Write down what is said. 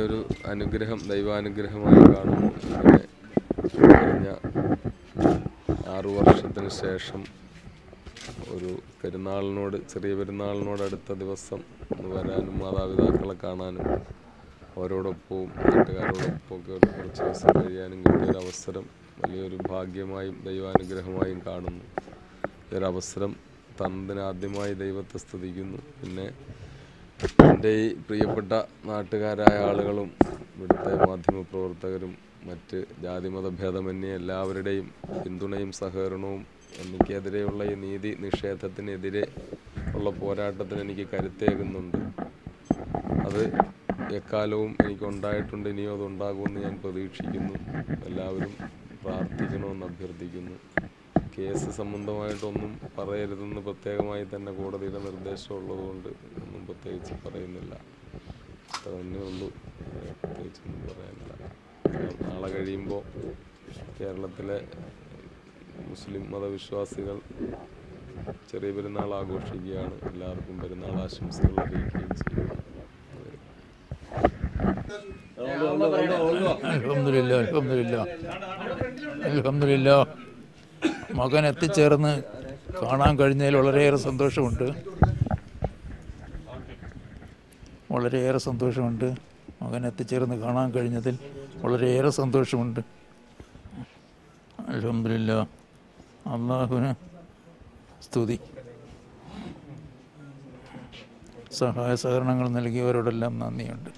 ഒരു അനുഗ്രഹം, ദൈവാനുഗ്രഹമായി കാണുന്നു. അങ്ങനെ കഴിഞ്ഞ 6 വർഷത്തിന് ശേഷം ഒരു പെരുന്നാളിനോട്, ചെറിയ പെരുന്നാളിനോട് അടുത്ത ദിവസം വരാനും മാതാപിതാക്കളെ കാണാനും അവരോടൊപ്പവും നാട്ടുകാരോടൊപ്പമൊക്കെ കുറച്ച് ദിവസം കഴിയാനും കിട്ടിയൊരു അവസരം വലിയൊരു ഭാഗ്യമായും ദൈവാനുഗ്രഹമായും കാണുന്നു. ഈ ഒരവസരം തന്നതിന് ആദ്യമായി ദൈവത്തെ സ്തുതിക്കുന്നു. പിന്നെ എൻ്റെ ഈ പ്രിയപ്പെട്ട നാട്ടുകാരായ ആളുകളും ഇവിടുത്തെ മാധ്യമപ്രവർത്തകരും മറ്റ് ജാതിമത ഭേദമന്യേ എല്ലാവരുടെയും പിന്തുണയും സഹകരണവും എനിക്കെതിരെയുള്ള ഈ നീതി നിഷേധത്തിനെതിരെ ഉള്ള പോരാട്ടത്തിന് എനിക്ക് കരുത്തേകുന്നുണ്ട്. അത് എക്കാലവും എനിക്കുണ്ടായിട്ടുണ്ട്, ഇനിയും അതുണ്ടാകുമെന്ന് ഞാൻ പ്രതീക്ഷിക്കുന്നു. എല്ലാവരും പ്രാർത്ഥിക്കണമെന്ന് അഭ്യർത്ഥിക്കുന്നു. കേസ് സംബന്ധമായിട്ടൊന്നും പറയരുതെന്ന് പ്രത്യേകമായി തന്നെ കോടതിയുടെ നിർദ്ദേശം ഉള്ളതുകൊണ്ട് ഒന്നും പ്രത്യേകിച്ച് പറയുന്നില്ല. അത്ര തന്നെ ഉള്ളൂ, പ്രത്യേകിച്ചൊന്നും പറയാനില്ല. നാളെ കഴിയുമ്പോൾ കേരളത്തിലെ മുസ്ലിം മതവിശ്വാസികൾ ചെറിയ പെരുന്നാൾ ആഘോഷിക്കുകയാണ്. എല്ലാവർക്കും പെരുന്നാൾ ആശംസകൾ അറിയിക്കുകയും ചെയ്യുന്നു. അൽഹംദുലില്ലാ, മകൻ എത്തിച്ചേർന്ന് കാണാൻ കഴിഞ്ഞതിൽ വളരെയേറെ സന്തോഷമുണ്ട്. മകൻ എത്തിച്ചേർന്ന് കാണാൻ കഴിഞ്ഞതിൽ വളരെയേറെ സന്തോഷമുണ്ട്. അൽഹംദുലില്ലാ, അല്ലാഹുവിന് സ്തുതി. സഹായ സഹകരണങ്ങൾ നൽകിയവരോടെല്ലാം നന്ദിയുണ്ട്.